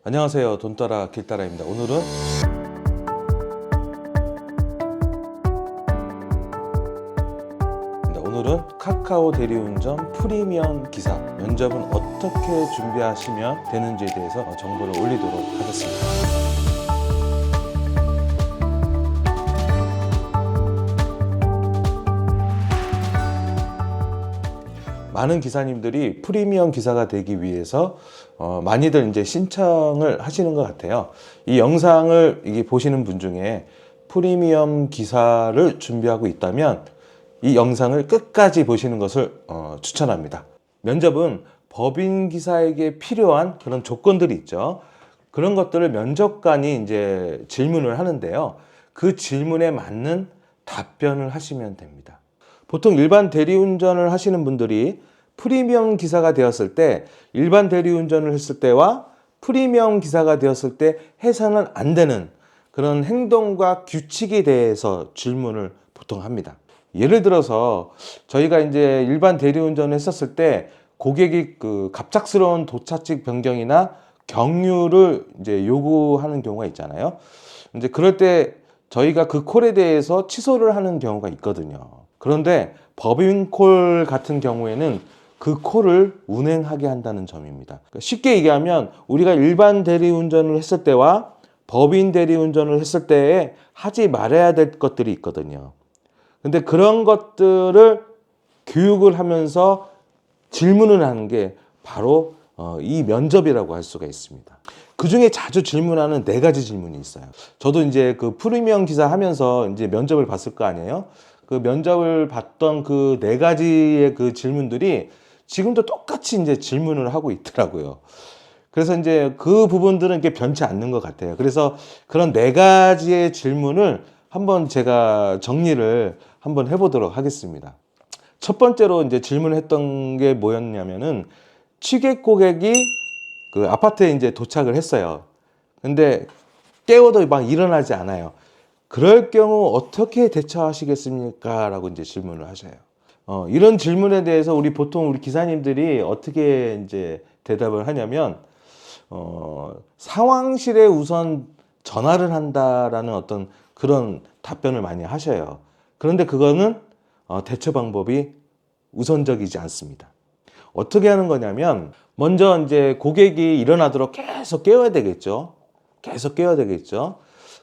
안녕하세요. 돈 따라 길 따라입니다. 오늘은 카카오 대리운전 프리미엄 기사 면접은 어떻게 준비하시면 되는지에 대해서 정보를 올리도록 하겠습니다. 많은 기사님들이 프리미엄 기사가 되기 위해서 많이들 이제 신청을 하시는 것 같아요. 이 영상을 보시는 분 중에 프리미엄 기사를 준비하고 있다면 이 영상을 끝까지 보시는 것을 추천합니다. 면접은 법인 기사에게 필요한 그런 조건들이 있죠. 그런 것들을 면접관이 이제 질문을 하는데요. 그 질문에 맞는 답변을 하시면 됩니다. 보통 일반 대리운전을 하시는 분들이 프리미엄 기사가 되었을 때, 일반 대리운전을 했을 때와 프리미엄 기사가 되었을 때 해서는 안 되는 그런 행동과 규칙에 대해서 질문을 보통 합니다. 예를 들어서 저희가 이제 일반 대리운전을 했었을 때 고객이 그 갑작스러운 도차직 변경이나 경유를 이제 요구하는 경우가 있잖아요. 이제 그럴 때 저희가 그 콜에 대해서 취소를 하는 경우가 있거든요. 그런데 법인콜 같은 경우에는 그 콜을 운행하게 한다는 점입니다. 쉽게 얘기하면 우리가 일반 대리운전을 했을 때와 법인 대리운전을 했을 때에 하지 말아야 될 것들이 있거든요. 근데 그런 것들을 교육을 하면서 질문을 하는 게 바로 이 면접이라고 할 수가 있습니다. 그 중에 자주 질문하는 4가지 질문이 있어요. 저도 이제 그 프리미엄 기사 하면서 이제 면접을 봤을 거 아니에요? 그 면접을 봤던 그 4가지의 그 질문들이 지금도 똑같이 이제 질문을 하고 있더라고요. 그래서 이제 그 부분들은 이렇게 변치 않는 것 같아요. 그래서 그런 4가지의 질문을 한번 제가 정리를 한번 해보도록 하겠습니다. 첫 번째로 이제 질문했던 게 뭐였냐면은 취객 고객이 그 아파트에 이제 도착을 했어요. 근데 깨워도 막 일어나지 않아요. 그럴 경우 어떻게 대처하시겠습니까? 라고 이제 질문을 하셔요. 이런 질문에 대해서 보통 우리 기사님들이 어떻게 이제 대답을 하냐면, 상황실에 우선 전화를 한다라는 어떤 그런 답변을 많이 하셔요. 그런데 그거는 대처 방법이 우선적이지 않습니다. 어떻게 하는 거냐면, 먼저 이제 고객이 일어나도록 계속 깨워야 되겠죠. 계속 깨워야 되겠죠.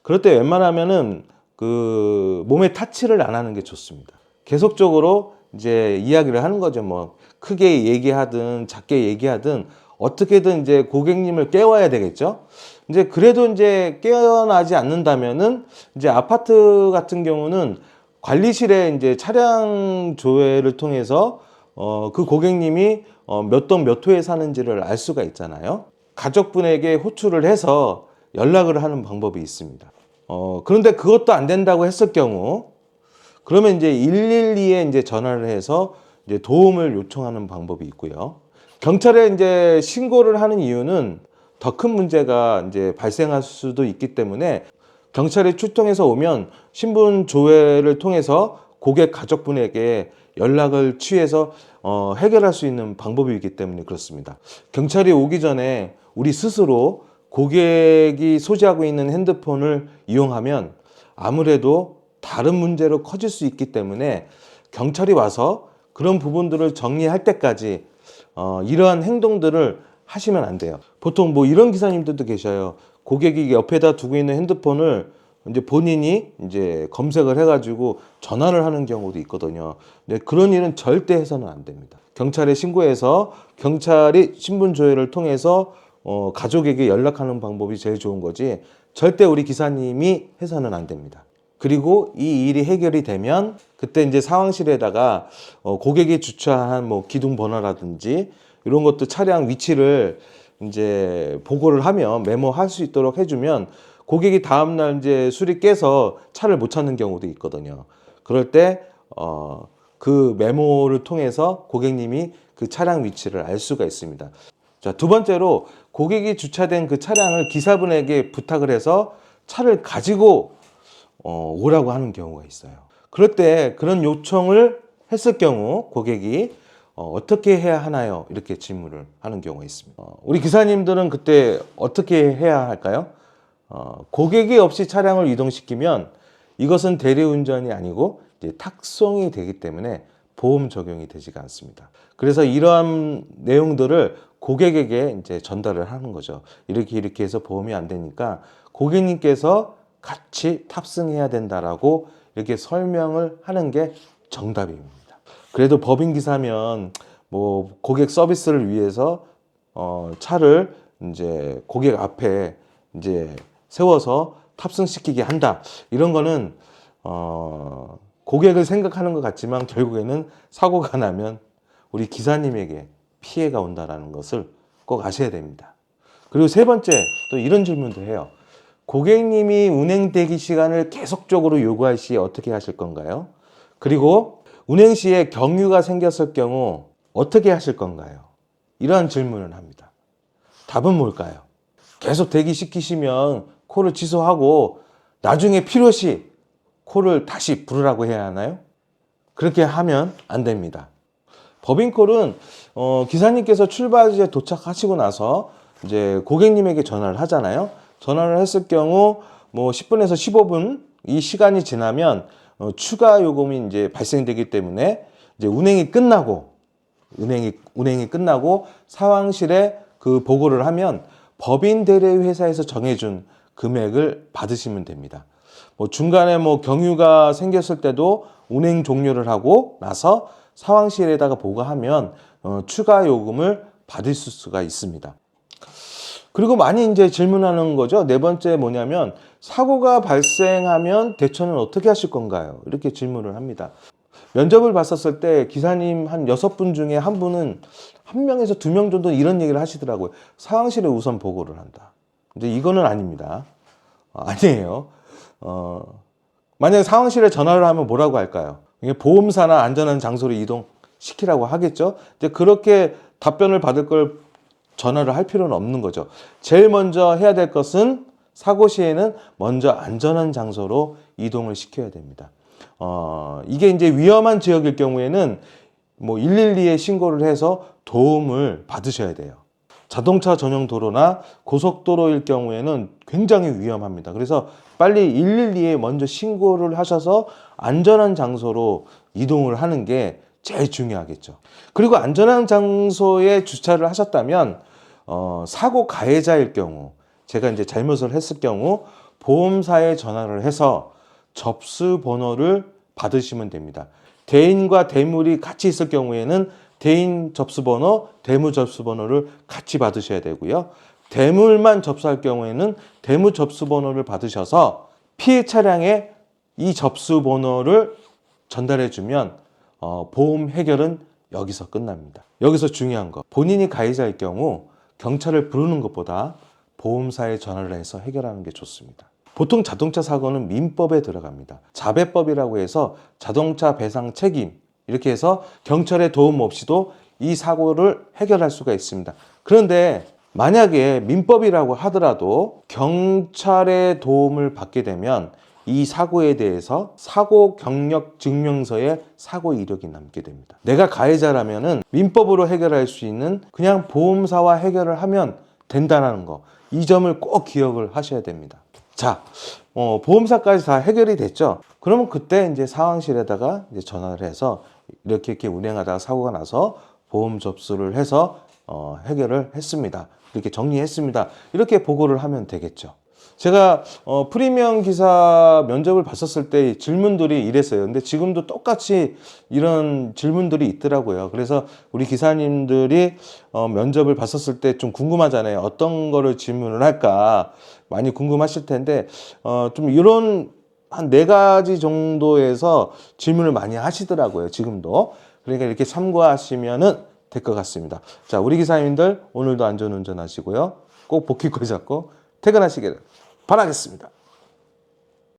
그럴 때 웬만하면은 그 몸에 타치를 안 하는 게 좋습니다. 계속적으로 이제 이야기를 하는 거죠. 뭐 크게 얘기하든 작게 얘기하든 어떻게든 이제 고객님을 깨워야 되겠죠. 이제 그래도 이제 깨어나지 않는다면은 이제 아파트 같은 경우는 관리실에 이제 차량 조회를 통해서 그 고객님이 몇 동 몇 호에 사는지를 알 수가 있잖아요. 가족분에게 호출을 해서 연락을 하는 방법이 있습니다. 그런데 그것도 안 된다고 했을 경우, 그러면 이제 112에 이제 전화를 해서 이제 도움을 요청하는 방법이 있고요. 경찰에 이제 신고를 하는 이유는 더 큰 문제가 이제 발생할 수도 있기 때문에 경찰이 출동해서 오면 신분 조회를 통해서 고객 가족분에게 연락을 취해서 해결할 수 있는 방법이기 때문에 그렇습니다. 경찰이 오기 전에 우리 스스로 고객이 소지하고 있는 핸드폰을 이용하면 아무래도 다른 문제로 커질 수 있기 때문에 경찰이 와서 그런 부분들을 정리할 때까지 이러한 행동들을 하시면 안 돼요. 보통 뭐 이런 기사님들도 계셔요. 고객이 옆에다 두고 있는 핸드폰을 이제 본인이 이제 검색을 해가지고 전화를 하는 경우도 있거든요. 근데 그런 일은 절대 해서는 안 됩니다. 경찰에 신고해서 경찰이 신분 조회를 통해서 가족에게 연락하는 방법이 제일 좋은 거지, 절대 우리 기사님이 해서는 안 됩니다. 그리고 이 일이 해결이 되면 그때 이제 상황실에다가 고객이 주차한 뭐 기둥 번호라든지 이런 것도 차량 위치를 이제 보고를 하면 메모할 수 있도록 해주면 고객이 다음날 이제 술이 깨서 차를 못 찾는 경우도 있거든요. 그럴 때 그 메모를 통해서 고객님이 그 차량 위치를 알 수가 있습니다. 자, 두 번째로 고객이 주차된 그 차량을 기사분에게 부탁을 해서 차를 가지고 오라고 하는 경우가 있어요. 그럴 때 그런 요청을 했을 경우 고객이 어떻게 해야 하나요? 이렇게 질문을 하는 경우가 있습니다. 우리 기사님들은 그때 어떻게 해야 할까요? 고객이 없이 차량을 이동시키면 이것은 대리운전이 아니고 이제 탁송이 되기 때문에 보험 적용이 되지가 않습니다. 그래서 이러한 내용들을 고객에게 이제 전달을 하는 거죠. 이렇게 해서 보험이 안 되니까 고객님께서 같이 탑승해야 된다라고 이렇게 설명을 하는 게 정답입니다. 그래도 법인 기사면 뭐 고객 서비스를 위해서 차를 이제 고객 앞에 이제 세워서 탑승시키게 한다. 이런 거는 고객을 생각하는 것 같지만 결국에는 사고가 나면 우리 기사님에게 피해가 온다는 것을 꼭 아셔야 됩니다. 그리고 세 번째, 또 이런 질문도 해요. 고객님이 운행 대기 시간을 계속적으로 요구할 시에 어떻게 하실 건가요? 그리고 운행 시에 경유가 생겼을 경우 어떻게 하실 건가요? 이러한 질문을 합니다. 답은 뭘까요? 계속 대기시키시면 콜을 취소하고 나중에 필요시 콜을 다시 부르라고 해야 하나요? 그렇게 하면 안 됩니다. 법인콜은 기사님께서 출발지에 도착하시고 나서 이제 고객님에게 전화를 하잖아요. 전화를 했을 경우 뭐 10분에서 15분 이 시간이 지나면 추가 요금이 이제 발생되기 때문에 이제 운행이 끝나고 사왕실에 그 보고를 하면 법인 대리 회사에서 정해준 금액을 받으시면 됩니다. 뭐 중간에 뭐 경유가 생겼을 때도 운행 종료를 하고 나서 사왕실에다가 보고하면 추가 요금을 받을 수가 있습니다. 그리고 많이 이제 질문하는 거죠. 네 번째 뭐냐면 사고가 발생하면 대처는 어떻게 하실 건가요? 이렇게 질문을 합니다. 면접을 봤었을 때 기사님 한 6분 중에 한 분은 1명에서 2명 정도 이런 얘기를 하시더라고요. 사항실에 우선 보고를 한다. 근데 이거는 아닙니다. 아니에요. 만약에 상황실에 전화를 하면 뭐라고 할까요? 보험사나 안전한 장소로 이동시키라고 하겠죠. 근데 그렇게 답변을 받을 걸 전화를 할 필요는 없는 거죠. 제일 먼저 해야 될 것은 사고 시에는 먼저 안전한 장소로 이동을 시켜야 됩니다. 이게 이제 위험한 지역일 경우에는 뭐 112에 신고를 해서 도움을 받으셔야 돼요. 자동차 전용 도로나 고속도로일 경우에는 굉장히 위험합니다. 그래서 빨리 112에 먼저 신고를 하셔서 안전한 장소로 이동을 하는 게 제일 중요하겠죠. 그리고 안전한 장소에 주차를 하셨다면 사고 가해자일 경우, 제가 이제 잘못을 했을 경우 보험사에 전화를 해서 접수 번호를 받으시면 됩니다. 대인과 대물이 같이 있을 경우에는 대인 접수번호, 대물 접수번호를 같이 받으셔야 되고요. 대물만 접수할 경우에는 대물 접수번호를 받으셔서 피해 차량에 이 접수번호를 전달해 주면 보험 해결은 여기서 끝납니다. 여기서 중요한 거, 본인이 가해자일 경우 경찰을 부르는 것보다 보험사에 전화를 해서 해결하는 게 좋습니다. 보통 자동차 사고는 민법에 들어갑니다. 자배법이라고 해서 자동차 배상 책임, 이렇게 해서 경찰의 도움 없이도 이 사고를 해결할 수가 있습니다. 그런데 만약에 민법이라고 하더라도 경찰의 도움을 받게 되면 이 사고에 대해서 사고 경력 증명서에 사고 이력이 남게 됩니다. 내가 가해자라면은 민법으로 해결할 수 있는 그냥 보험사와 해결을 하면 된다는 거, 이 점을 꼭 기억을 하셔야 됩니다. 자, 보험사까지 다 해결이 됐죠. 그러면 그때 이제 상황실에다가 이제 전화를 해서 이렇게 운행하다가 사고가 나서 보험 접수를 해서 해결을 했습니다. 이렇게 정리했습니다. 이렇게 보고를 하면 되겠죠. 제가 프리미엄 기사 면접을 봤었을 때 질문들이 이랬어요. 근데 지금도 똑같이 이런 질문들이 있더라고요. 그래서 우리 기사님들이 면접을 봤었을 때 좀 궁금하잖아요. 어떤 거를 질문을 할까 많이 궁금하실 텐데 좀 이런 한 4가지 정도에서 질문을 많이 하시더라고요. 지금도. 그러니까 이렇게 참고하시면은 될 것 같습니다. 자, 우리 기사님들 오늘도 안전운전 하시고요. 꼭 복귀권 잡고 퇴근하시길 바라겠습니다.